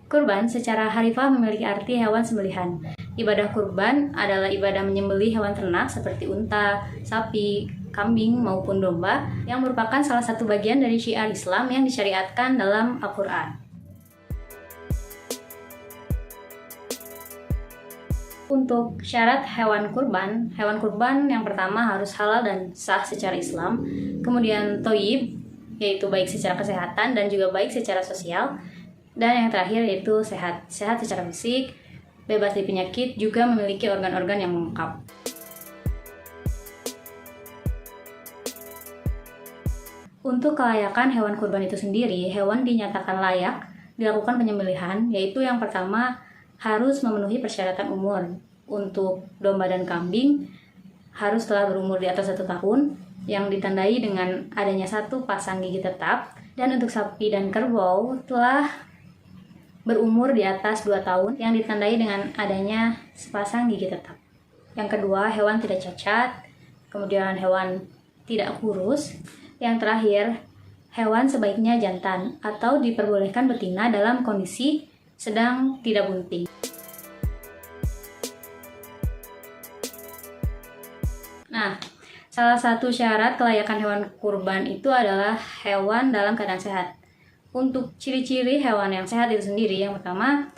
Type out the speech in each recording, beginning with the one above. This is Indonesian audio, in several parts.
Kurban secara harfiah memiliki arti hewan sembelihan. Ibadah kurban adalah ibadah menyembelih hewan ternak seperti unta, sapi, kambing, maupun domba yang merupakan salah satu bagian dari syiar Islam yang disyariatkan dalam Al-Quran. Untuk syarat hewan kurban yang pertama harus halal dan sah secara Islam, kemudian thayyib, yaitu baik secara kesehatan dan juga baik secara sosial, dan yang terakhir yaitu sehat secara fisik, bebas dari penyakit, juga memiliki organ-organ yang lengkap. Untuk kelayakan hewan kurban itu sendiri, hewan dinyatakan layak dilakukan penyembelihan, yaitu yang pertama harus memenuhi persyaratan umur. Untuk domba dan kambing harus telah berumur di atas 1 tahun, yang ditandai dengan adanya 1 pasang gigi tetap, dan untuk sapi dan kerbau telah berumur di atas 2 tahun yang ditandai dengan adanya sepasang gigi tetap. Yang kedua, hewan tidak cacat, kemudian hewan tidak kurus. Yang terakhir, hewan sebaiknya jantan atau diperbolehkan betina dalam kondisi sedang tidak bunting. Nah, salah satu syarat kelayakan hewan kurban itu adalah hewan dalam keadaan sehat. Untuk ciri-ciri hewan yang sehat itu sendiri, yang pertama,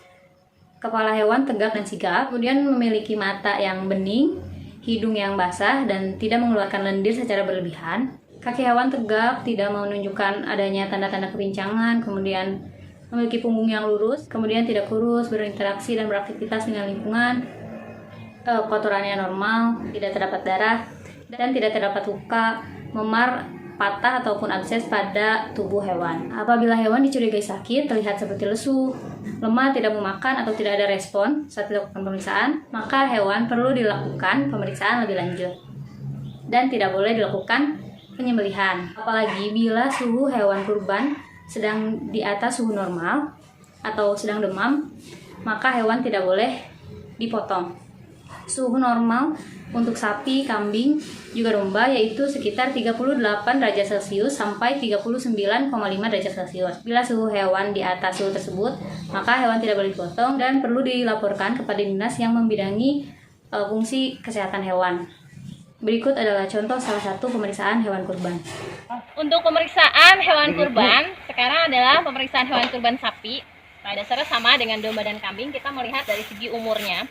kepala hewan tegak dan sigap, kemudian memiliki mata yang bening, hidung yang basah, dan tidak mengeluarkan lendir secara berlebihan. Kaki hewan tegak, tidak menunjukkan adanya tanda-tanda kepincangan, kemudian memiliki punggung yang lurus, kemudian tidak kurus, berinteraksi dan beraktivitas dengan lingkungan, kotorannya normal, tidak terdapat darah, dan tidak terdapat luka, memar, patah ataupun abses pada tubuh hewan. Apabila hewan dicurigai sakit, terlihat seperti lesu, lemah, tidak mau makan, atau tidak ada respon saat dilakukan pemeriksaan, maka hewan perlu dilakukan pemeriksaan lebih lanjut dan tidak boleh dilakukan penyembelihan. Apalagi bila suhu hewan kurban sedang di atas suhu normal atau sedang demam, maka hewan tidak boleh dipotong. Suhu normal untuk sapi, kambing, juga domba yaitu sekitar 38 derajat Celcius sampai 39,5 derajat Celcius. Bila suhu hewan di atas suhu tersebut, maka hewan tidak boleh dipotong dan perlu dilaporkan kepada dinas yang membidangi fungsi kesehatan hewan. Berikut adalah contoh salah satu pemeriksaan hewan kurban. Untuk pemeriksaan hewan kurban, sekarang adalah pemeriksaan hewan kurban sapi. Pada dasarnya sama dengan domba dan kambing, kita melihat dari segi umurnya.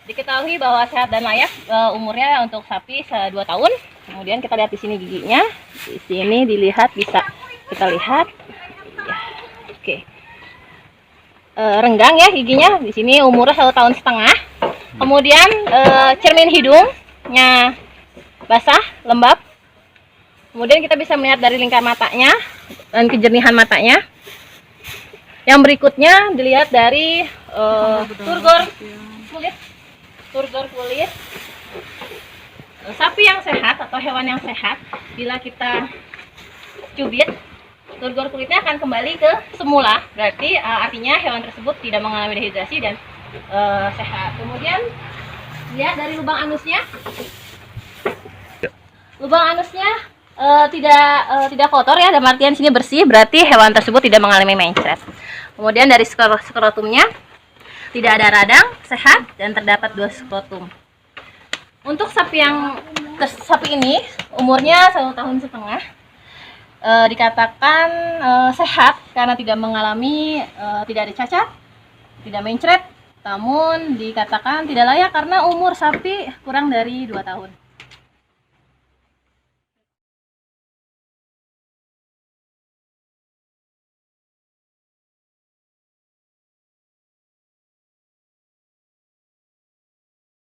Diketahui bahwa sehat dan layak, umurnya untuk sapi 2 tahun. Kemudian kita lihat di sini giginya. Di sini dilihat, bisa kita lihat. Ya, oke. Renggang ya giginya. Di sini umurnya 1,5 tahun. Kemudian cermin hidungnya basah, lembab. Kemudian kita bisa melihat dari lingkar matanya dan kejernihan matanya. Yang berikutnya dilihat dari turgor kulit. Sapi yang sehat atau hewan yang sehat, bila kita cubit, turgor kulitnya akan kembali ke semula. Berarti artinya hewan tersebut tidak mengalami dehidrasi dan sehat. Kemudian lihat dari lubang anusnya. Lubang anusnya tidak kotor ya, dalam artian sini bersih, berarti hewan tersebut tidak mengalami mencret. Kemudian dari skrotumnya tidak ada radang, sehat, dan terdapat 2 skrotum. Untuk sapi ini umurnya 1,5 tahun, dikatakan sehat karena tidak mengalami tidak ada cacat, tidak mencret, namun dikatakan tidak layak karena umur sapi kurang dari 2 tahun.